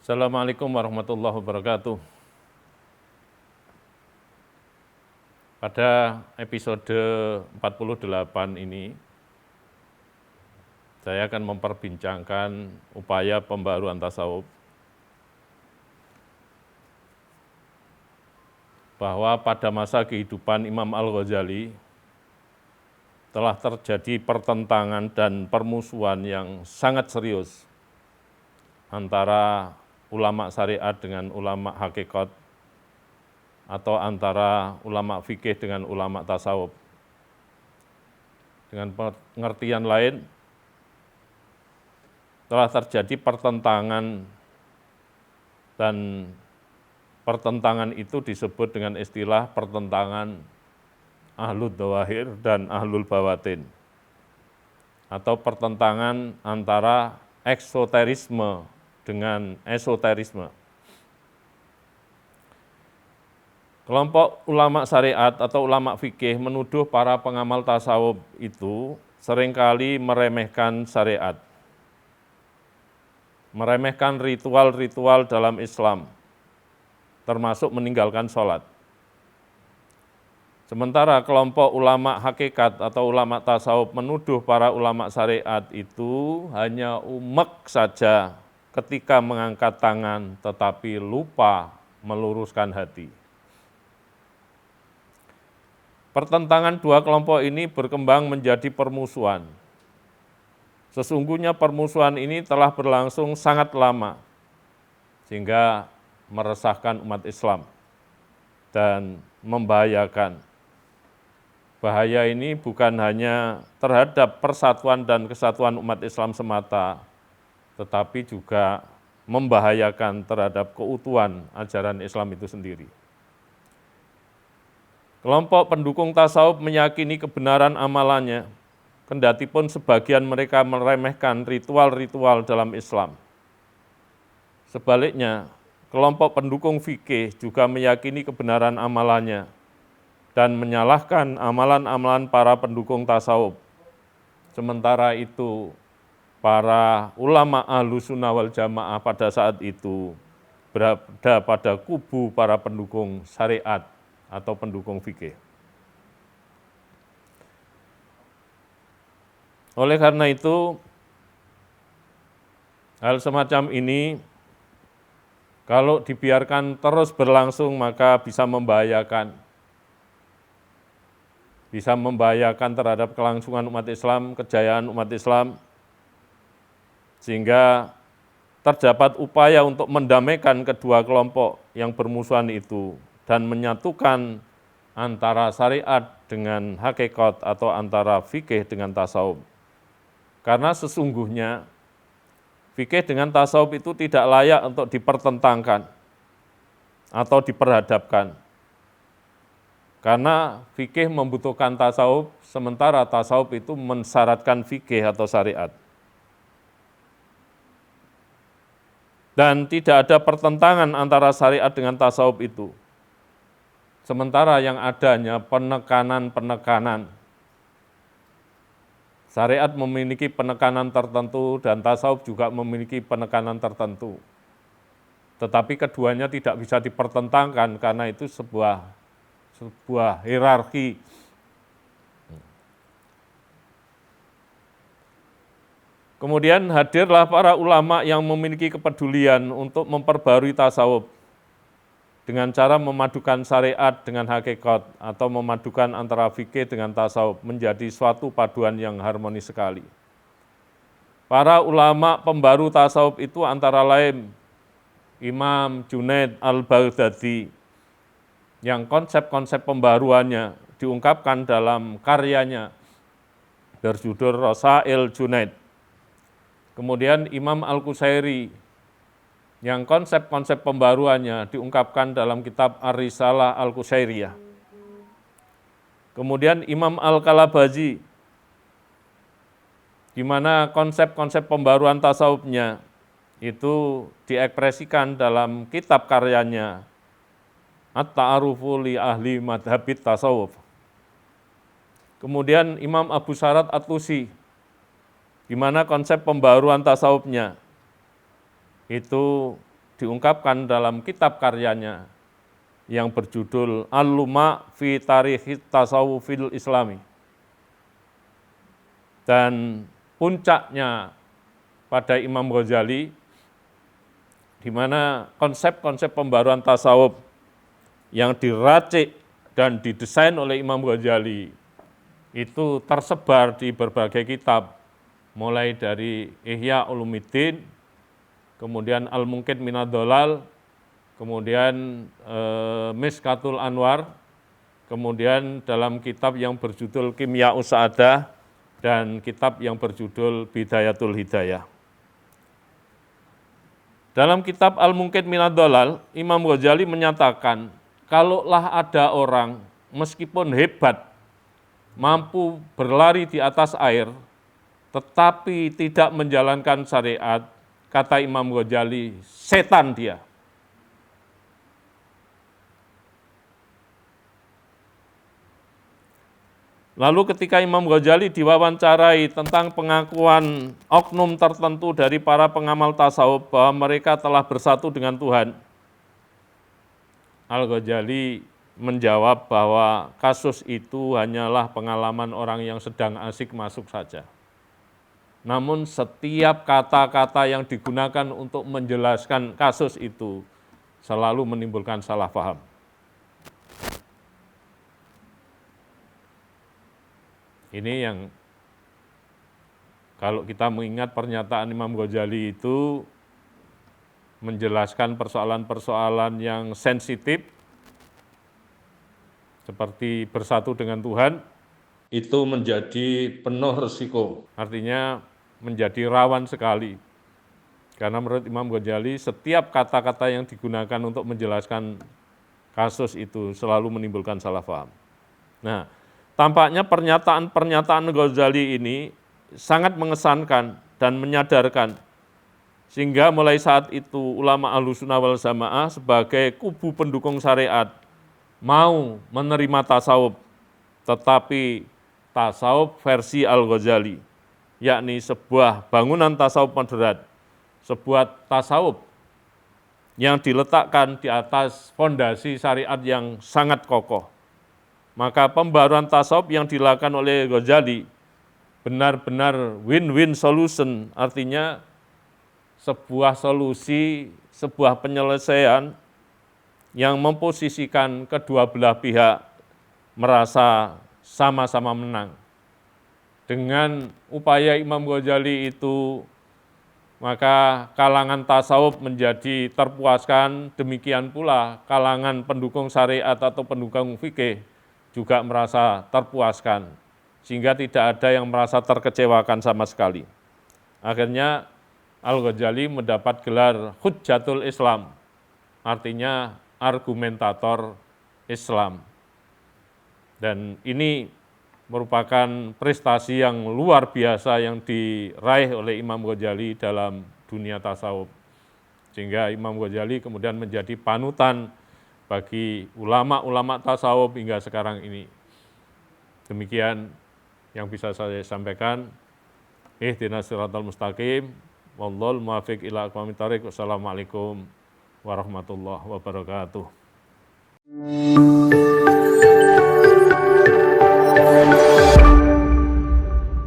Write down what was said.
Assalamualaikum warahmatullahi wabarakatuh. Pada episode 48 ini, saya akan memperbincangkan upaya pembaruan tasawuf, bahwa pada masa kehidupan Imam Al-Ghazali telah terjadi pertentangan dan permusuhan yang sangat serius antara ulama syariat dengan ulama hakikat, atau antara ulama fikih dengan ulama tasawuf. Dengan pengertian lain, telah terjadi pertentangan, dan pertentangan itu disebut dengan istilah pertentangan ahlul dhawahir dan ahlul bawatin, atau pertentangan antara eksoterisme dengan esoterisme. Kelompok ulama syariat atau ulama fikih menuduh para pengamal tasawuf itu seringkali meremehkan syariat, meremehkan ritual-ritual dalam Islam, termasuk meninggalkan sholat. Sementara kelompok ulama hakikat atau ulama tasawuf menuduh para ulama syariat itu hanya umek saja ketika mengangkat tangan, tetapi lupa meluruskan hati. Pertentangan dua kelompok ini berkembang menjadi permusuhan. Sesungguhnya permusuhan ini telah berlangsung sangat lama, sehingga meresahkan umat Islam dan membahayakan. Bahaya ini bukan hanya terhadap persatuan dan kesatuan umat Islam semata, tetapi juga membahayakan terhadap keutuhan ajaran Islam itu sendiri. Kelompok pendukung tasawuf meyakini kebenaran amalannya, kendatipun sebagian mereka meremehkan ritual-ritual dalam Islam. Sebaliknya, kelompok pendukung fikih juga meyakini kebenaran amalannya dan menyalahkan amalan-amalan para pendukung tasawuf. Sementara itu, para ulama Ahlus Sunnah wal Jamaah pada saat itu berada pada kubu para pendukung syariat atau pendukung fikih. Oleh karena itu, hal semacam ini kalau dibiarkan terus berlangsung maka bisa membahayakan terhadap kelangsungan umat Islam, kejayaan umat Islam, sehingga terdapat upaya untuk mendamaikan kedua kelompok yang bermusuhan itu dan menyatukan antara syariat dengan hakikat atau antara fikih dengan tasawuf. Karena sesungguhnya fikih dengan tasawuf itu tidak layak untuk dipertentangkan atau diperhadapkan. Karena fikih membutuhkan tasawuf, sementara tasawuf itu mensyaratkan fikih atau syariat. Dan tidak ada pertentangan antara syariat dengan tasawuf itu. Sementara yang adanya penekanan-penekanan. Syariat memiliki penekanan tertentu dan tasawuf juga memiliki penekanan tertentu. Tetapi keduanya tidak bisa dipertentangkan karena itu sebuah hierarki. Kemudian hadirlah para ulama yang memiliki kepedulian untuk memperbarui tasawuf dengan cara memadukan syariat dengan hakikat atau memadukan antara fikih dengan tasawuf menjadi suatu paduan yang harmonis sekali. Para ulama pembaru tasawuf itu antara lain Imam Junaid al-Baghdadi yang konsep-konsep pembaruannya diungkapkan dalam karyanya berjudul Rasail Junaid. Kemudian Imam Al-Qusairi yang konsep-konsep pembaruannya diungkapkan dalam kitab Ar-Risalah Al-Qusairiyah. Kemudian Imam Al-Kalabazi, di mana konsep-konsep pembaruan tasawufnya itu diekspresikan dalam kitab karyanya At-Ta'arufu li Ahli Madhabit Tasawuf. Kemudian Imam Abu Syarat At-Tusi, di mana konsep pembaruan tasawufnya itu diungkapkan dalam kitab karyanya yang berjudul Al-Luma fi Tarikh Tasawufil Islami. Dan puncaknya pada Imam Ghazali, di mana konsep-konsep pembaruan tasawuf yang diracik dan didesain oleh Imam Ghazali itu tersebar di berbagai kitab, mulai dari Ihya Ulumuddin, kemudian Al-Munqidh Minad Dhalal, kemudian Mishkatul Anwar, kemudian dalam kitab yang berjudul Kimya'us Sa'adah, dan kitab yang berjudul Bidayatul Hidayah. Dalam kitab Al-Munqidh Minad Dhalal, Imam Ghazali menyatakan, kalaulah ada orang meskipun hebat, mampu berlari di atas air, tetapi tidak menjalankan syariat, kata Imam Ghazali, setan dia. Lalu ketika Imam Ghazali diwawancarai tentang pengakuan oknum tertentu dari para pengamal tasawuf bahwa mereka telah bersatu dengan Tuhan, Al-Ghazali menjawab bahwa kasus itu hanyalah pengalaman orang yang sedang asik masuk saja. Namun setiap kata-kata yang digunakan untuk menjelaskan kasus itu selalu menimbulkan salah paham. Ini yang kalau kita mengingat pernyataan Imam Ghazali itu menjelaskan persoalan-persoalan yang sensitif seperti bersatu dengan Tuhan, itu menjadi penuh risiko, artinya menjadi rawan sekali. Karena menurut Imam Ghazali, setiap kata-kata yang digunakan untuk menjelaskan kasus itu selalu menimbulkan salah paham. Nah, tampaknya pernyataan-pernyataan Ghazali ini sangat mengesankan dan menyadarkan, sehingga mulai saat itu ulama Ahlussunnah wal Jamaah sebagai kubu pendukung syariat mau menerima tasawuf, tetapi tasawuf versi Al-Ghazali, yakni sebuah bangunan tasawuf moderat, sebuah tasawuf yang diletakkan di atas fondasi syariat yang sangat kokoh. Maka pembaruan tasawuf yang dilakukan oleh Ghazali benar-benar win-win solution, artinya sebuah solusi, sebuah penyelesaian yang memposisikan kedua belah pihak merasa sama-sama menang. Dengan upaya Imam Ghazali itu, maka kalangan tasawuf menjadi terpuaskan, demikian pula kalangan pendukung syariat atau pendukung fikih juga merasa terpuaskan, sehingga tidak ada yang merasa terkecewakan sama sekali. Akhirnya Al-Ghazali mendapat gelar Hujjatul Islam, artinya argumentator Islam. Dan ini merupakan prestasi yang luar biasa yang diraih oleh Imam Ghazali dalam dunia tasawuf. Sehingga Imam Ghazali kemudian menjadi panutan bagi ulama-ulama tasawuf hingga sekarang ini. Demikian yang bisa saya sampaikan. Ihdinas siratal mustaqim, wallahul muwaffiq ila aqwamit thoriq. Wassalamualaikum warahmatullahi wabarakatuh.